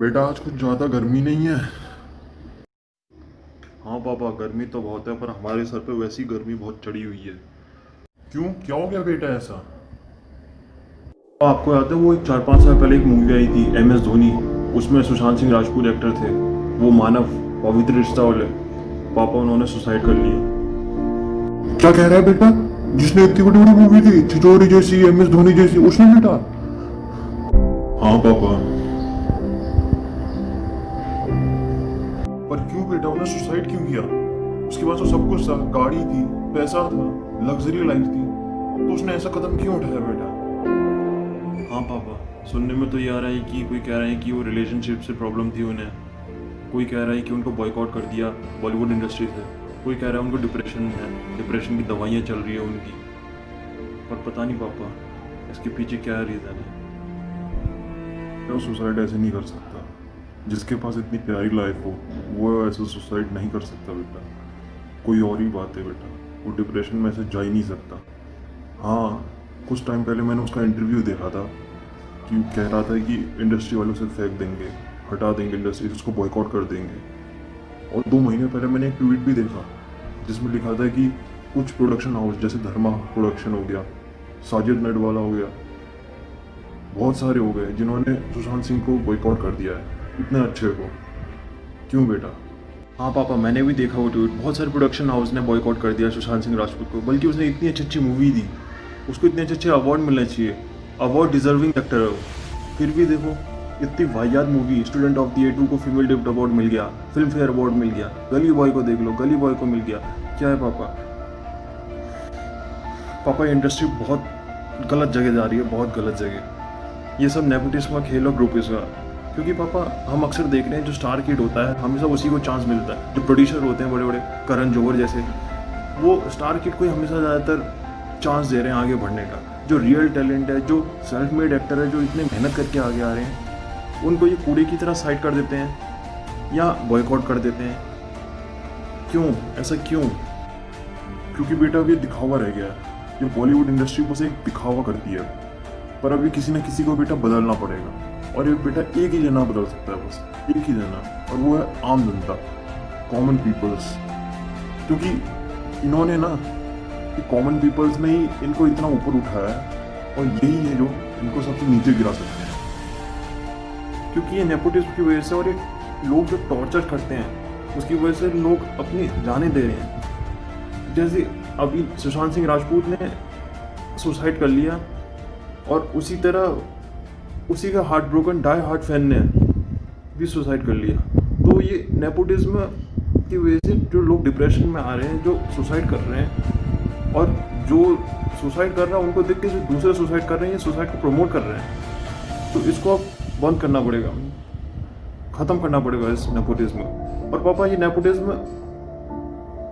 बेटा आज कुछ ज़्यादा गर्मी नहीं है। हाँ पापा, गर्मी तो बहुत है पर हमारे सर पे वैसी गर्मी बहुत चढ़ी हुई है। क्यों, क्या हो गया बेटा ऐसा? आपको याद है वो एक 4-5 साल पहले एक मूवी आई थी MS धोनी, उसमें सुशांत सिंह राजपूत एक्टर थे। वो मानव, पवित्र रिश्ता वाले। पापा उन्होंने सुसाइड कर लिया। क्या कह रहा है बेटा? जिसने इतनी बड़ी बड़ी मूवी थी, छिछोरी जैसी, MS धोनी जैसी, उसने बेटा? हाँ पापा। पर क्यों बेटा, उन्होंने सुसाइड क्यों किया? उसके पास तो सब कुछ था, गाड़ी थी, पैसा था, लग्जरी लाइफ थी, तो उसने ऐसा कदम क्यों उठाया बेटा? हाँ पापा, सुनने में तो ये आ रहा है कि कोई कह रहा है कि वो रिलेशनशिप से प्रॉब्लम थी उन्हें। कोई कह रहा है कि उनको बॉयकॉट कर दिया बॉलीवुड इंडस्ट्री से। कोई कह रहा है उनको डिप्रेशन है, डिप्रेशन की दवाइयाँ चल रही है उनकी। पर पता नहीं पापा, इसके पीछे क्या रीज़न है। वो सुसाइड ऐसे नहीं कर सकता। जिसके पास इतनी प्यारी लाइफ हो वो ऐसे सुसाइड नहीं कर सकता बेटा। कोई और ही बात है बेटा, वो डिप्रेशन में ऐसे जा ही नहीं सकता। हाँ, कुछ टाइम पहले मैंने उसका इंटरव्यू देखा था कि कह रहा था कि इंडस्ट्री वालों से फेंक देंगे, हटा देंगे इंडस्ट्री, उसको बॉयकॉट कर देंगे। और 2 महीने पहले मैंने एक ट्वीट भी देखा जिसमें लिखा था कि कुछ प्रोडक्शन हाउस जैसे धर्मा प्रोडक्शन हो गया, साजिद नटवाला हो गया, बहुत सारे हो गए जिन्होंने सुशांत सिंह को बॉयकॉट कर दिया है, इतने अच्छे को। क्यों बेटा? हाँ पापा, मैंने भी देखा वो ट्वीट। बहुत सारे प्रोडक्शन हाउस ने बॉयकॉट कर दिया सुशांत सिंह राजपूत को, बल्कि उसने इतनी अच्छी अच्छी मूवी दी, उसको इतने अच्छे अच्छे अवार्ड मिलने चाहिए, अवार्ड डिजर्विंग एक्टर है वो। फिर भी देखो, इतनी वाहियात movie, student of the year 2 को फीमेल डिप्ट अवार्ड मिल गया, फिल्म फेयर अवार्ड मिल गया, गली बॉय को देख लो, गली बॉय को मिल गया। क्या है पापा? पापा, इंडस्ट्री बहुत गलत जगह जा रही है, बहुत गलत जगह। ये सब नेपोटिज्म का खेल और ग्रुपिज्म का। क्योंकि पापा, हम अक्सर देख रहे हैं जो स्टार किड होता है हमेशा उसी को चांस मिलता है। जो प्रोड्यूसर होते हैं बड़े बड़े, करण जौहर जैसे, वो स्टार किड को ही हमेशा ज़्यादातर चांस दे रहे हैं आगे बढ़ने का। जो रियल टैलेंट है, जो सेल्फ मेड एक्टर है, जो इतने मेहनत करके आगे आ रहे हैं, उनको ये कूड़े की तरह साइड कर देते हैं या बॉयकॉट कर देते हैं। क्यों ऐसा, क्यों? क्योंकि बेटा अब ये दिखावा रह गया है। ये बॉलीवुड इंडस्ट्री बस एक दिखावा करती है। पर अभी किसी न किसी को बेटा बदलना पड़ेगा, और ये बेटा एक ही जना बदल सकता है, बस एक ही जना, और वो है आम जनता, कॉमन पीपल्स। क्योंकि इन्होंने ना, कॉमन पीपल्स ने ही इनको इतना ऊपर उठाया है, और यही है जो इनको सबसे नीचे गिरा सकते हैं। क्योंकि ये नेपोटिज्म की वजह से, और ये लोग जो टॉर्चर करते हैं उसकी वजह से लोग अपनी जानें दे रहे हैं। जैसे अभी सुशांत सिंह राजपूत ने सुसाइड कर लिया, और उसी तरह उसी का heart broken die hard fan ने भी सुसाइड कर लिया। तो ये नेपोटिज्म की वजह से जो लोग डिप्रेशन में आ रहे हैं, जो सुसाइड कर रहे हैं, और जो सुसाइड कर रहा है उनको देख के जो दूसरे सुसाइड कर रहे हैं, ये सुसाइड को प्रमोट कर रहे हैं। तो इसको अब बंद करना पड़ेगा, ख़त्म करना पड़ेगा इस नेपोटिज्म। और पापा, ये नेपोटिज्म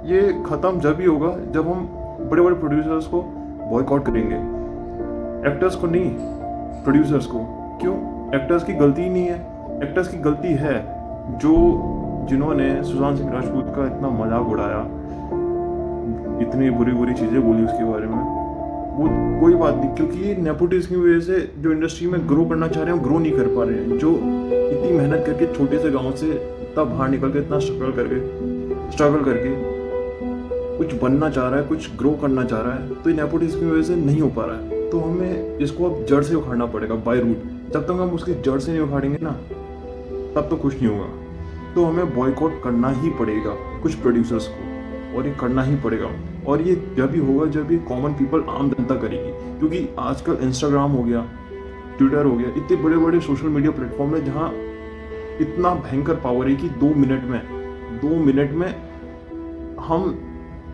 ये ख़त्म जब ही होगा जब हम बड़े बड़े प्रोड्यूसर्स को बॉयकॉट करेंगे, एक्टर्स को नहीं, प्रोड्यूसर्स को। क्यों? एक्टर्स की गलती ही नहीं है। एक्टर्स की गलती है जो जिन्होंने सुशांत सिंह राजपूत का इतना मजाक उड़ाया, इतनी बुरी बुरी चीज़ें बोली उसके बारे में। वो कोई बात नहीं, क्योंकि ये नेपोटिज्म की वजह से जो इंडस्ट्री में ग्रो करना चाह रहे हैं वो ग्रो नहीं कर पा रहे हैं। जो इतनी मेहनत करके छोटे से गाँव से इतना बाहर निकल के, इतना स्ट्रगल करके कुछ बनना चाह रहा है, कुछ ग्रो करना चाह रहा है, तो ये नेपोटिज्म की वजह से नहीं हो पा रहा है। तो हमें इसको अब जड़ से उखाड़ना पड़ेगा, बाय रूट। जब तक हम उसकी जड़ से नहीं उखाड़ेंगे ना, तब तो कुछ नहीं होगा। तो हमें बॉयकॉट करना ही पड़ेगा कुछ प्रोड्यूसर्स को, और ये करना ही पड़ेगा। और ये जब भी होगा जब ये कॉमन पीपल, आम जनता करेगी। क्योंकि आजकल इंस्टाग्राम हो गया, ट्विटर हो गया, इतने बड़े बड़े सोशल मीडिया प्लेटफॉर्म है जहाँ इतना भयंकर पावर है कि 2 मिनट में हम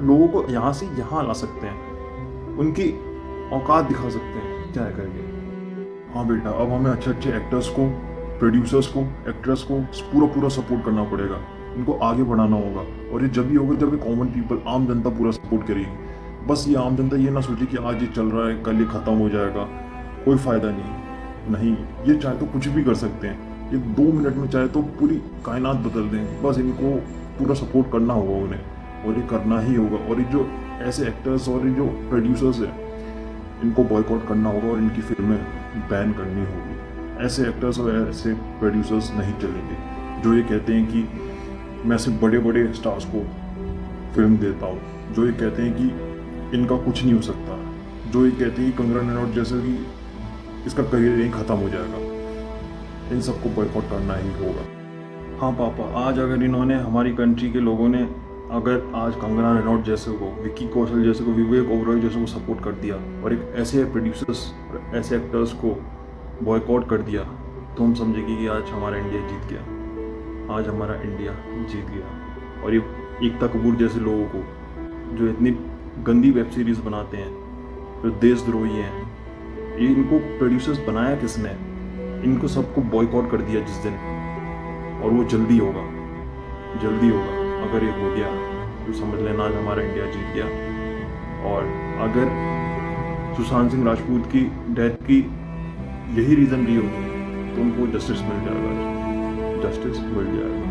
लोगों को यहाँ से यहाँ ला सकते हैं, उनकी औकात दिखा सकते हैं क्या करके। हाँ बेटा, अब हमें अच्छे अच्छे एक्टर्स को, प्रोड्यूसर्स को, एक्ट्रेस को पूरा सपोर्ट करना पड़ेगा, उनको आगे बढ़ाना होगा। और ये जब भी होगा जब ये कॉमन पीपल, आम जनता पूरा सपोर्ट करेगी। बस ये आम जनता ये ना सोचे कि आज ये चल रहा है कल ये ख़त्म हो जाएगा, कोई फ़ायदा नहीं, ये चाहे तो कुछ भी कर सकते हैं। ये 2 मिनट में चाहे तो पूरी कायनात बदल दें। बस इनको पूरा सपोर्ट करना होगा उन्हें, और ये करना ही होगा। और ये जो ऐसे एक्टर्स और ये जो प्रोड्यूसर्स हैं, इनको बॉयकॉट करना होगा और इनकी फिल्में बैन करनी होगी। ऐसे एक्टर्स और ऐसे प्रोड्यूसर्स नहीं चलेंगे जो ये कहते हैं कि मैं सिर्फ बड़े बड़े स्टार्स को फिल्म देता हूँ, जो ये कहते हैं कि इनका कुछ नहीं हो सकता, जो ये कहते हैं कि कंगना रनौत जैसे कि इसका करियर यहीं ख़त्म हो जाएगा। इन सबको बॉयकॉट करना ही होगा। हाँ पापा, आज अगर इन्होंने, हमारी कंट्री के लोगों ने अगर आज कंगना रनौत जैसे को, विक्की कौशल जैसे को, विवेक ओबरॉय जैसे को सपोर्ट कर दिया और एक ऐसे प्रोड्यूसर्स और ऐसे एक्टर्स को बॉयकॉट कर दिया, तो हम समझेंगे कि आज हमारा इंडिया जीत गया, आज हमारा इंडिया जीत गया। और ये एकता कपूर जैसे लोगों को, जो इतनी गंदी वेब सीरीज़ बनाते हैं, जो देशद्रोही हैं, ये इनको प्रोड्यूसर्स बनाया किसने? इनको सबको बॉयकॉट कर दिया जिस दिन, और वो जल्दी होगा, जल्दी होगा। अगर ये हो गया तो समझ लेना आज हमारा इंडिया जीत गया। और अगर सुशांत सिंह राजपूत की डेथ की यही रीज़न रही होगी तो उनको जस्टिस मिल जाएगा, जस्टिस मिल जाएगा।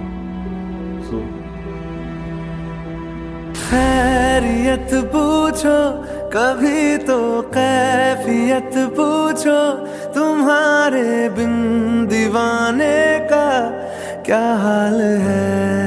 सो खैरियत पूछो कभी तो कैफियत पूछो, तुम्हारे बिन दीवाने का क्या हाल है।